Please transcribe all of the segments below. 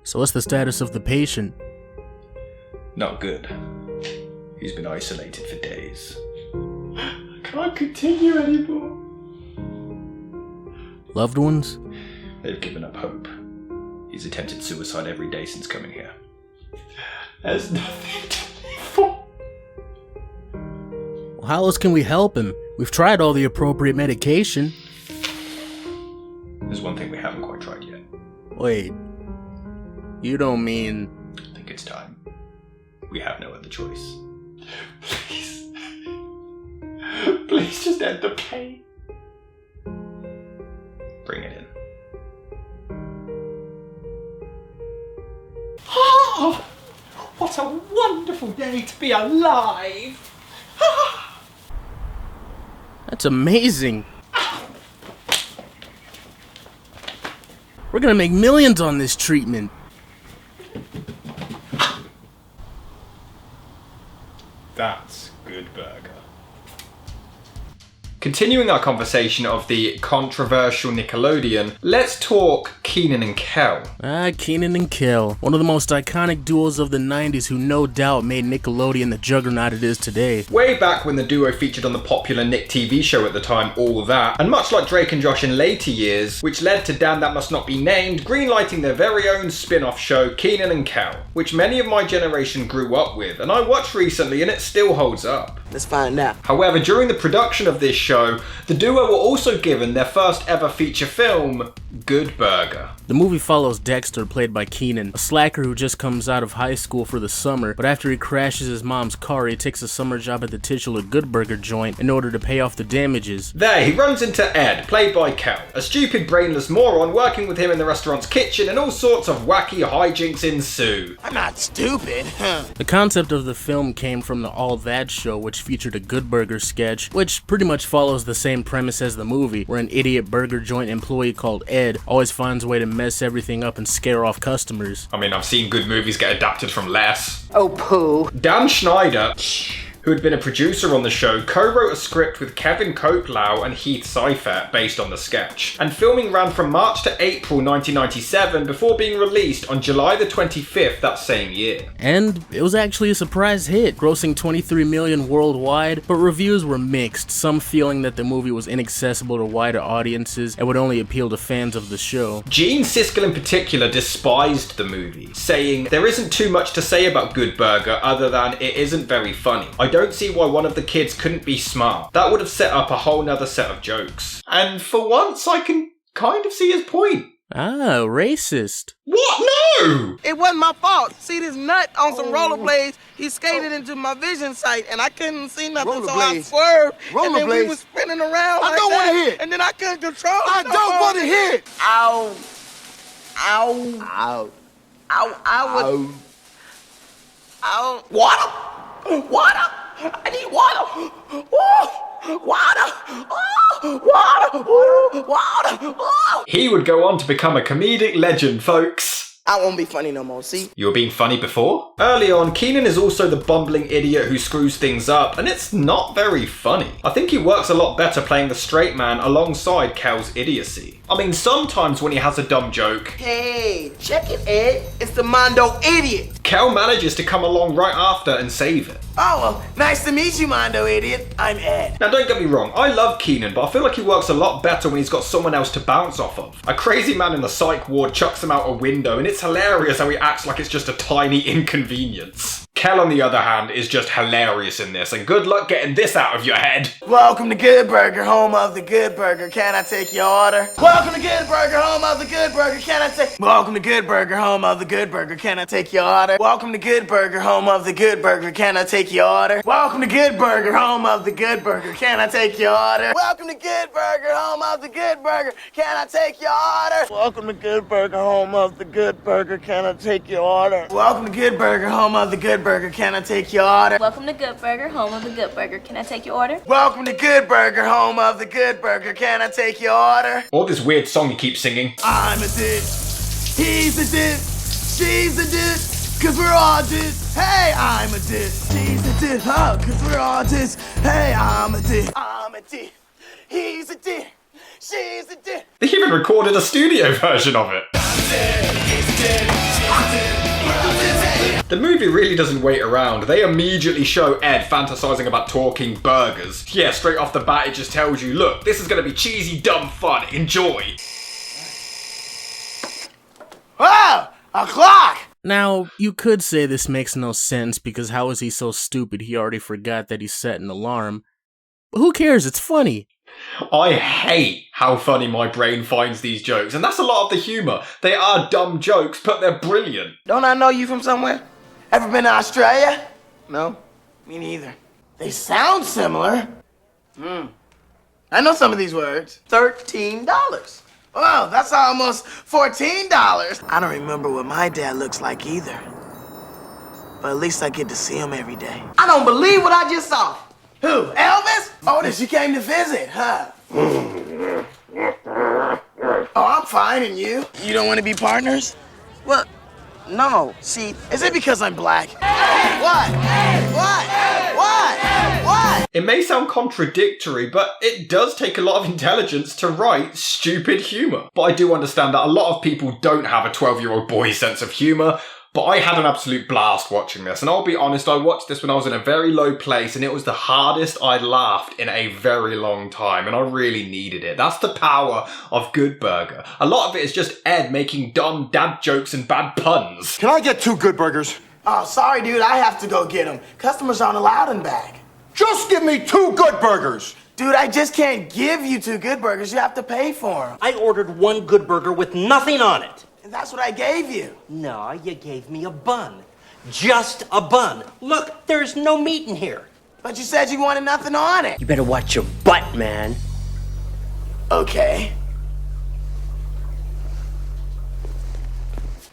So what's the status of the patient? Not good. He's been isolated for days. I can't continue anymore. Loved ones? They've given up hope. He's attempted suicide every day since coming here. There's nothing to live for. Well, how else can we help him? We've tried all the appropriate medication. There's one thing we haven't quite tried yet. Wait. You don't mean... I think it's time. We have no other choice. Please. Please just end the pain. Bring it in. Oh, what a wonderful day to be alive. That's amazing. We're gonna make millions on this treatment. That's good burger. Continuing our conversation of the controversial Nickelodeon, let's talk Kenan and Kel. Kenan and Kel, one of the most iconic duos of the 90s who no doubt made Nickelodeon the juggernaut it is today. Way back when the duo featured on the popular Nick TV show at the time, All That, and much like Drake and Josh in later years, which led to Damn That Must Not Be Named, greenlighting their very own spin-off show, Kenan and Kel, which many of my generation grew up with, and I watched recently and it still holds up. Let's find out. However, during the production of this show, the duo were also given their first ever feature film, Good Burger. The movie follows Dexter, played by Kenan, a slacker who just comes out of high school for the summer, but after he crashes his mom's car, he takes a summer job at the titular Good Burger joint in order to pay off the damages. There, he runs into Ed, played by Kel, a stupid, brainless moron working with him in the restaurant's kitchen, and all sorts of wacky hijinks ensue. I'm not stupid. The concept of the film came from the All That show, which featured a Good Burger sketch, which pretty much follows the same premise as the movie, where an idiot burger joint employee called Ed always finds a way to mess everything up and scare off customers. I mean, I've seen good movies get adapted from less. Oh, poo. Dan Schneider, who had been a producer on the show, co-wrote a script with Kevin Koplau and Heath Seifert based on the sketch, and filming ran from March to April 1997 before being released on July the 25th that same year. And it was actually a surprise hit, grossing $23 million worldwide, but reviews were mixed, some feeling that the movie was inaccessible to wider audiences and would only appeal to fans of the show. Gene Siskel in particular despised the movie, saying, "There isn't too much to say about Good Burger other than it isn't very funny. I don't see why one of the kids couldn't be smart. That would have set up a whole nother set of jokes." And for once, I can kind of see his point. Ah, racist. What? No! It wasn't my fault. See this nut on some rollerblades? He skated into my vision sight, and I couldn't see nothing, so I swerved. And then we was spinning around. I don't want to hit. And then I couldn't control it. I don't want to hit. Ow. Ow. Ow. Ow. Ow. Ow. Water. Water. I need water. Water. Water. Water. Water. He would go on to become a comedic legend, folks. I won't be funny no more, see? You were being funny before? Early on, Kenan is also the bumbling idiot who screws things up, and it's not very funny. I think he works a lot better playing the straight man alongside Kel's idiocy. I mean, sometimes when he has a dumb joke, "Hey, check it, Ed. It's the Mondo Idiot." Kel manages to come along right after and save it. "Oh, well, nice to meet you, Mondo Idiot. I'm Ed." Now, don't get me wrong, I love Kenan, but I feel like he works a lot better when he's got someone else to bounce off of. A crazy man in the psych ward chucks him out a window, and it's hilarious how he acts like it's just a tiny inconvenience. Kel, on the other hand, is just hilarious in this, and good luck getting this out of your head. "Welcome to Good Burger, home of the Good Burger. Can I take your order?" "Welcome to Good Burger, home of the Good Burger. Can I take..." "Welcome to Good Burger, home of the Good Burger. Can I take your order?" "Welcome to Good Burger, home of the Good Burger. Can I take your order?" "Welcome to Good Burger, home of the Good Burger. Can I take your order?" "Welcome to Good Burger, home of the Good Burger. Can I take your order?" "Welcome to Good Burger, home of the Good Burger. Can I take your order?" "Welcome to Good Burger, home of the Good Burger. Can I take your order?" Welcome to Good Burger, home of the Good Burger. Can I take your order? "Welcome to Good Burger, home of the Good Burger. Can I take your order?" Or this weird song he keeps singing. "I'm a dick, he's a dick, she's a dick, 'cause we're all dicks. Hey, I'm a dick, she's a dick, oh, 'cause we're all dicks. Hey, I'm a dick, I'm a dick, He's a deer. She's a deer. They even recorded a studio version of it. The movie really doesn't wait around. They immediately show Ed fantasizing about talking burgers. Yeah, straight off the bat it just tells you, look, this is gonna be cheesy, dumb fun. Enjoy. Wow, a clock! Now, you could say this makes no sense because how is he so stupid he already forgot that he set an alarm? But who cares, it's funny. I hate how funny my brain finds these jokes, and that's a lot of the humour. They are dumb jokes, but they're brilliant. Don't I know you from somewhere? Ever been to Australia? No, me neither. They sound similar. I know some of these words. $13. Wow, that's almost $14. I don't remember what my dad looks like either. But at least I get to see him every day. I don't believe what I just saw. Who, Elvis? Oh, then she came to visit, huh? Oh, I'm fine, and you? You don't want to be partners? Well, no, see, is it because I'm black? What? What? It may sound contradictory, but it does take a lot of intelligence to write stupid humour. But I do understand that a lot of people don't have a 12-year-old boy's sense of humour, but I had an absolute blast watching this. And I'll be honest, I watched this when I was in a very low place, and it was the hardest I'd laughed in a very long time, and I really needed it. That's the power of Good Burger. A lot of it is just Ed making dumb dad jokes and bad puns. Can I get 2 Good Burgers? Oh, sorry, dude, I have to go get them. Customers aren't allowed in back. Just give me 2 Good Burgers! Dude, I just can't give you 2 Good Burgers. You have to pay for them. I ordered 1 Good Burger with nothing on it. And that's what I gave you. No, you gave me a bun. Just a bun. Look, there's no meat in here. But you said you wanted nothing on it. You better watch your butt, man. Okay.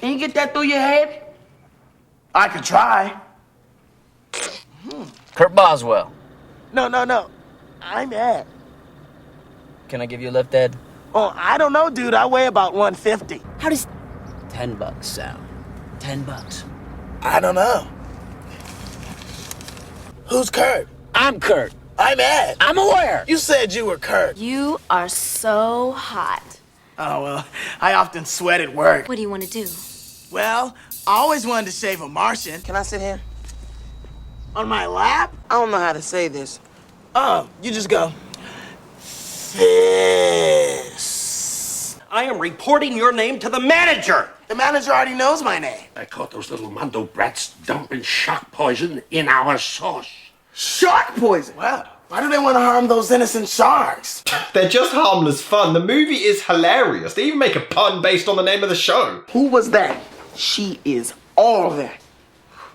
Can you get that through your head? I could try. Kurt Boswell. No. I'm Ed. Can I give you a lift, Ed? Oh, I don't know, dude. I weigh about 150. How does $10 sound? $10. I don't know. Who's Kurt? I'm Kurt. I'm Ed. I'm aware. You said you were Kurt. You are so hot. Oh, well, I often sweat at work. What do you want to do? Well, I always wanted to shave a Martian. Can I sit here? On my lap? I don't know how to say this. Oh, you just go. This. I am reporting your name to the manager. The manager already knows my name. I caught those little Mondo brats dumping shark poison in our sauce. Shark poison? Well, why do they want to harm those innocent sharks? They're just harmless fun. The movie is hilarious. They even make a pun based on the name of the show. Who was that? She is all that.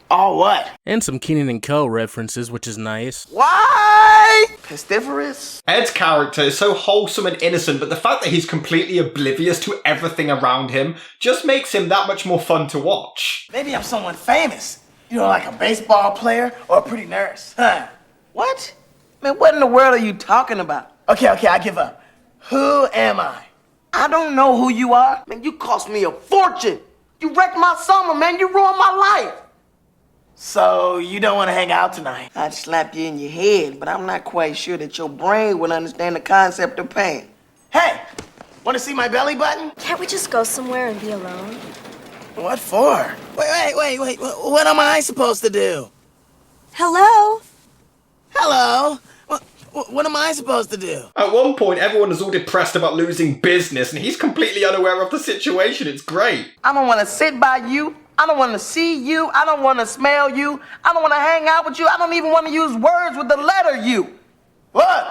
All what? And some Kenan and Kel references, which is nice. Why? Pestiferous? Ed's character is so wholesome and innocent, but the fact that he's completely oblivious to everything around him just makes him that much more fun to watch. Maybe I'm someone famous. You know, like a baseball player or a pretty nurse. Huh? What? Man, what in the world are you talking about? Okay, I give up. Who am I? I don't know who you are. Man, you cost me a fortune. You wrecked my summer, man. You ruined my life. So, you don't want to hang out tonight? I'd slap you in your head, but I'm not quite sure that your brain would understand the concept of pain. Hey, want to see my belly button? Can't we just go somewhere and be alone? What for? Wait. What am I supposed to do? Hello? Hello? What am I supposed to do? At one point, everyone is all depressed about losing business, and he's completely unaware of the situation. It's great. I don't want to sit by you. I don't want to see you. I don't want to smell you. I don't want to hang out with you. I don't even want to use words with the letter U. Look,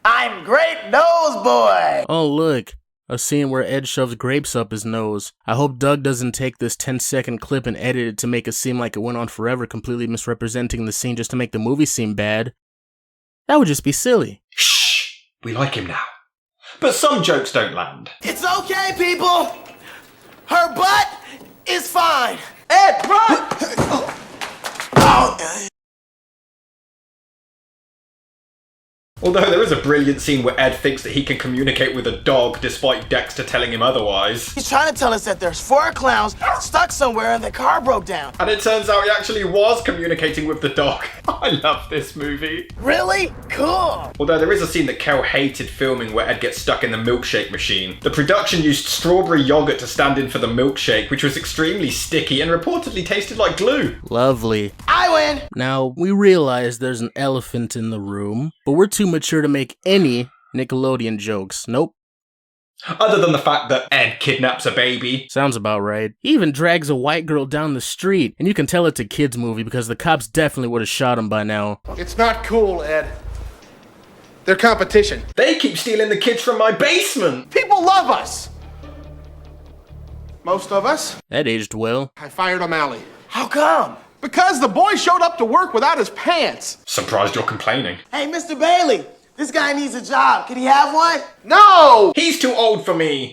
I'm Great Nose Boy. Oh, look. A scene where Ed shoves grapes up his nose. I hope Doug doesn't take this 10-second clip and edit it to make it seem like it went on forever, completely misrepresenting the scene just to make the movie seem bad. That would just be silly. Shh, we like him now. But some jokes don't land. It's okay, people. Her butt is fine. Ed, run! Although there is a brilliant scene where Ed thinks that he can communicate with a dog despite Dexter telling him otherwise. He's trying to tell us that there's 4 clowns stuck somewhere and the car broke down. And it turns out he actually was communicating with the dog. I love this movie. Really? Cool. Although there is a scene that Kel hated filming where Ed gets stuck in the milkshake machine. The production used strawberry yogurt to stand in for the milkshake, which was extremely sticky and reportedly tasted like glue. Lovely. I win. Now, we realize there's an elephant in the room, but we're too mature to make any Nickelodeon jokes. Nope. Other than the fact that Ed kidnaps a baby. Sounds about right. He even drags a white girl down the street, and you can tell it's a kid's movie because the cops definitely would have shot him by now. It's not cool, Ed. They're competition. They keep stealing the kids from my basement. People love us. Most of us. That aged well. I fired O'Malley. How come? Because the boy showed up to work without his pants. Surprised you're complaining. Hey, Mr. Bailey, this guy needs a job. Can he have one? No! He's too old for me.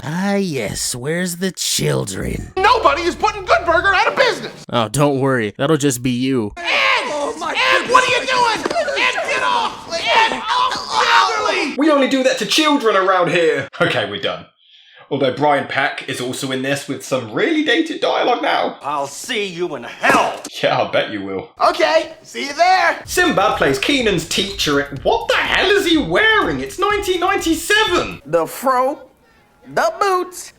Ah, yes. Where's the children? Nobody is putting Good Burger out of business. Oh, don't worry. That'll just be you. Ed! Ed, what are you doing? Ed, get off! Ed, elderly! We only do that to children around here. Okay, we're done. Although Brian Peck is also in this with some really dated dialogue now. I'll see you in hell. Yeah, I'll bet you will. Okay, see you there. Sinbad plays Keenan's teacher. What the hell is he wearing? It's 1997. The fro, the boots,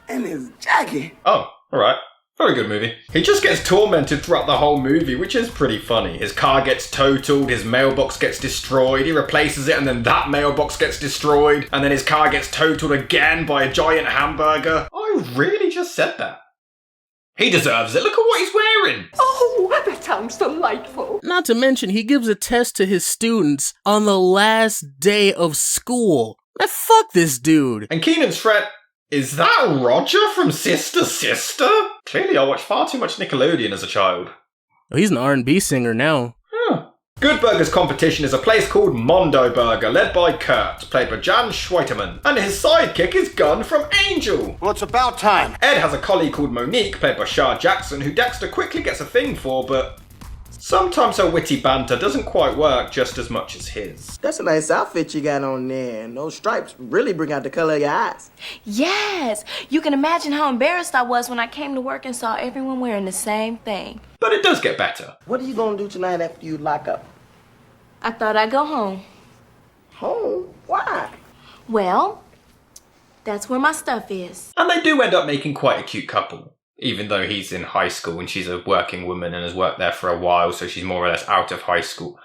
and his jacket. Oh, alright. Very good movie. He just gets tormented throughout the whole movie, which is pretty funny. His car gets totaled, his mailbox gets destroyed, he replaces it and then that mailbox gets destroyed, and then his car gets totaled again by a giant hamburger. I really just said that. He deserves it. Look at what he's wearing. Oh, that sounds delightful. Not to mention, he gives a test to his students on the last day of school. Man, fuck this dude. And Keenan's friend... Is that Roger from Sister Sister? Clearly I watched far too much Nickelodeon as a child. Oh, he's an R&B singer now. Good Burger's competition is a place called Mondo Burger, led by Kurt, played by Jan Schweiterman. And his sidekick is Gunn from Angel. Well, it's about time. Ed has a colleague called Monique, played by Shah Jackson, who Dexter quickly gets a thing for, but sometimes her witty banter doesn't quite work just as much as his. That's a nice outfit you got on there. And those stripes really bring out the color of your eyes. Yes, you can imagine how embarrassed I was when I came to work and saw everyone wearing the same thing. But it does get better. What are you gonna do tonight after you lock up? I thought I'd go home. Home? Why? Well, that's where my stuff is. And they do end up making quite a cute couple. Even though he's in high school and she's a working woman and has worked there for a while, so she's more or less out of high school.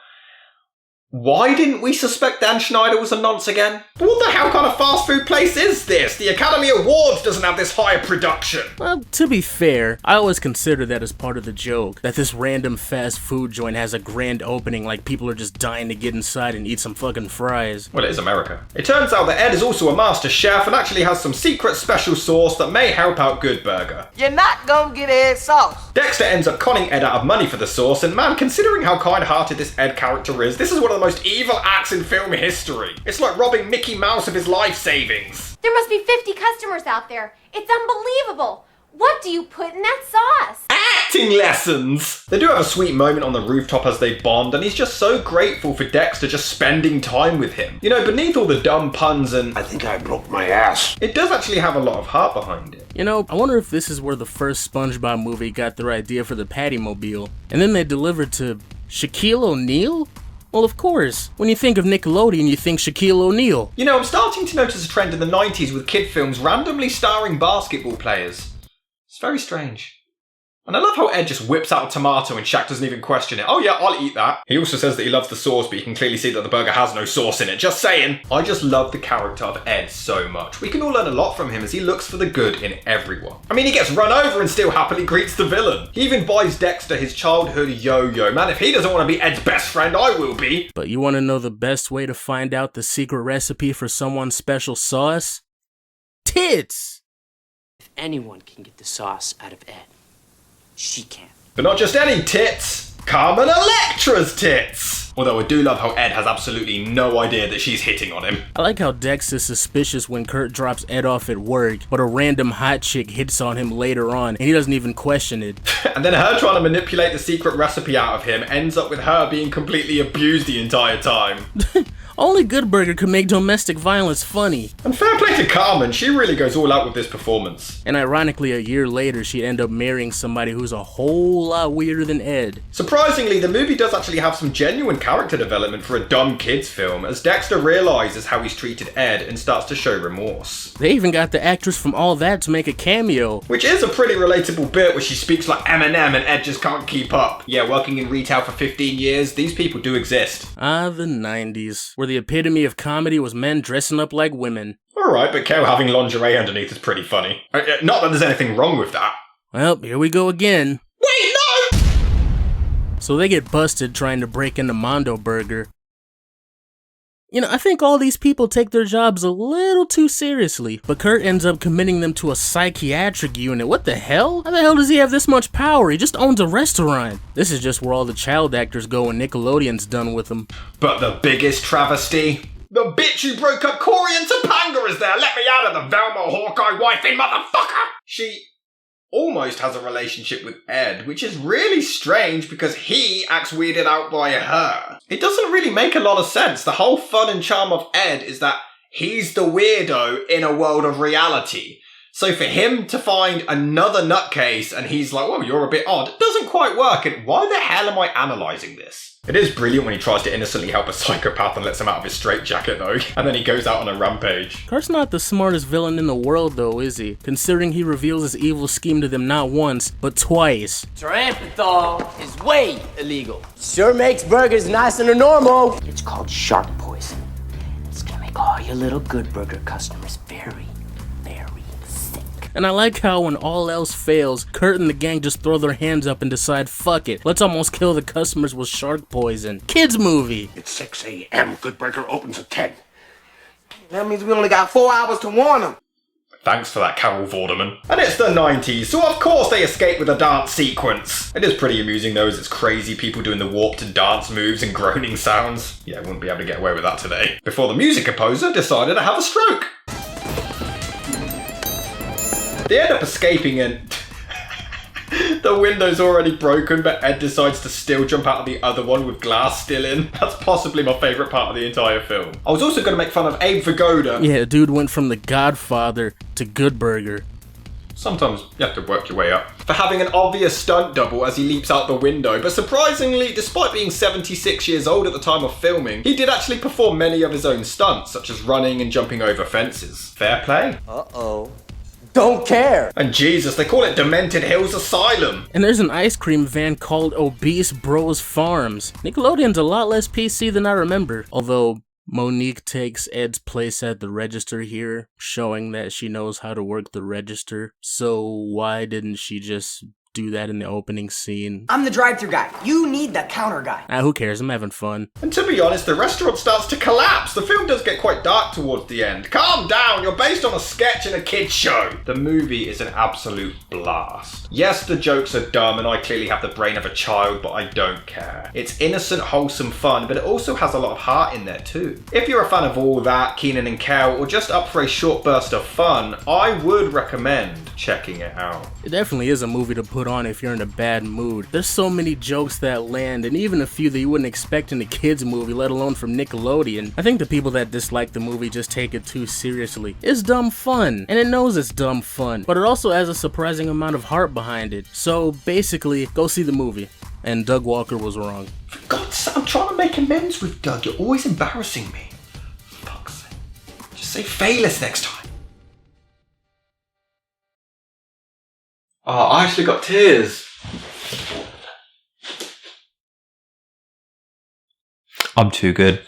Why didn't we suspect Dan Schneider was a nonce again? What the hell kind of fast food place is this? The Academy Awards doesn't have this high production. Well, to be fair, I always consider that as part of the joke, that this random fast food joint has a grand opening like people are just dying to get inside and eat some fucking fries. Well, it is America. It turns out that Ed is also a master chef and actually has some secret special sauce that may help out Good Burger. You're not gonna get Ed sauce. Dexter ends up conning Ed out of money for the sauce, and man, considering how kind-hearted this Ed character is, this is one of the most evil acts in film history. It's like robbing Mickey Mouse of his life savings. There must be 50 customers out there. It's unbelievable. What do you put in that sauce? Acting lessons! They do have a sweet moment on the rooftop as they bond, and he's just so grateful for Dexter just spending time with him. You know, beneath all the dumb puns and... I think I broke my ass. It does actually have a lot of heart behind it. You know, I wonder if this is where the first SpongeBob movie got their idea for the Patty-mobile. And then they delivered to Shaquille O'Neal? Well, of course. When you think of Nickelodeon, you think Shaquille O'Neal. You know, I'm starting to notice a trend in the 90s with kid films randomly starring basketball players. It's very strange. And I love how Ed just whips out a tomato and Shaq doesn't even question it. Oh yeah, I'll eat that. He also says that he loves the sauce, but you can clearly see that the burger has no sauce in it. Just saying. I just love the character of Ed so much. We can all learn a lot from him as he looks for the good in everyone. I mean, he gets run over and still happily greets the villain. He even buys Dexter his childhood yo-yo. Man, if he doesn't want to be Ed's best friend, I will be. But you want to know the best way to find out the secret recipe for someone's special sauce? Tits! If anyone can get the sauce out of Ed, she can. But not just any tits. Carmen Electra's tits. Although I do love how Ed has absolutely no idea that she's hitting on him. I like how Dex is suspicious when Kurt drops Ed off at work, but a random hot chick hits on him later on, and he doesn't even question it. And then her trying to manipulate the secret recipe out of him ends up with her being completely abused the entire time. Only Good Burger could make domestic violence funny. And fair play to Carmen, she really goes all out with this performance. And ironically, a year later, she'd end up marrying somebody who's a whole lot weirder than Ed. Surprisingly, the movie does actually have some genuine character development for a dumb kids film, as Dexter realizes how he's treated Ed and starts to show remorse. They even got the actress from All That to make a cameo. Which is a pretty relatable bit where she speaks like Eminem and Ed just can't keep up. Yeah, working in retail for 15 years, these people do exist. Ah, the 90s, where the epitome of comedy was men dressing up like women. Alright, but Kel having lingerie underneath is pretty funny. Not that there's anything wrong with that. Well, here we go again. Wait, no! So they get busted trying to break into Mondo Burger. You know, I think all these people take their jobs a little too seriously, but Kurt ends up committing them to a psychiatric unit. What the hell? How the hell does he have this much power? He just owns a restaurant. This is just where all the child actors go when Nickelodeon's done with them. But the biggest travesty? The bitch who broke up Corey and Topanga is there! Let me out of the Velma Hawkeye wifey motherfucker! She almost has a relationship with Ed, which is really strange because he acts weirded out by her. It doesn't really make a lot of sense. The whole fun and charm of Ed is that he's the weirdo in a world of reality. So for him to find another nutcase and he's like, well, you're a bit odd, it doesn't quite work. And why the hell am I analysing this? It is brilliant when he tries to innocently help a psychopath and lets him out of his straitjacket though, and then he goes out on a rampage. Kurt's not the smartest villain in the world though, is he? Considering he reveals his evil scheme to them not once, but twice. Trampethol is way illegal. Sure makes burgers nicer than normal. It's called shark poison. It's gonna make all your little Good Burger customers very, very sick. And I like how when all else fails, Kurt and the gang just throw their hands up and decide, fuck it, let's almost kill the customers with shark poison. Kids movie. It's 6 a.m. Good Burger opens at 10. That means we only got 4 hours to warn them. Thanks for that, Carol Vorderman. And it's the 90s, so of course they escape with a dance sequence. It is pretty amusing though, as it's crazy people doing the warped dance moves and groaning sounds. Yeah, wouldn't be able to get away with that today. Before the music composer decided to have a stroke. They end up escaping and the window's already broken, but Ed decides to still jump out of the other one with glass still in. That's possibly my favourite part of the entire film. I was also going to make fun of Abe Vigoda. Yeah, dude went from The Godfather to Good Burger. Sometimes you have to work your way up. For having an obvious stunt double as he leaps out the window, but surprisingly, despite being 76 years old at the time of filming, he did actually perform many of his own stunts, such as running and jumping over fences. Fair play. Uh-oh. Don't care. And Jesus, they call it Demented Hills Asylum. And there's an ice cream van called Obese Bros Farms. Nickelodeon's a lot less PC than I remember. Although Monique takes Ed's place at the register here, showing that she knows how to work the register. So why didn't she just do that in the opening scene? I'm the drive-thru guy. You need the counter guy. Who cares? I'm having fun. And to be honest, the restaurant starts to collapse. The film does get quite dark towards the end. Calm down, you're based on a sketch in a kid's show. The movie is an absolute blast. Yes, the jokes are dumb and I clearly have the brain of a child, but I don't care. It's innocent, wholesome fun, but it also has a lot of heart in there too. If you're a fan of All That, Kenan and Kel, or just up for a short burst of fun, I would recommend checking it out. It definitely is a movie to put on if you're in a bad mood. There's so many jokes that land, and even a few that you wouldn't expect in a kids movie, let alone from Nickelodeon. I think the people that dislike the movie just take it too seriously. It's dumb fun, and it knows it's dumb fun, but it also has a surprising amount of heart behind it. So basically, go see the movie. And Doug Walker was wrong. For God's sake, I'm trying to make amends with Doug. You're always embarrassing me. Fuck's sake. Just say Fayless next time. Oh, I actually got tears. I'm too good.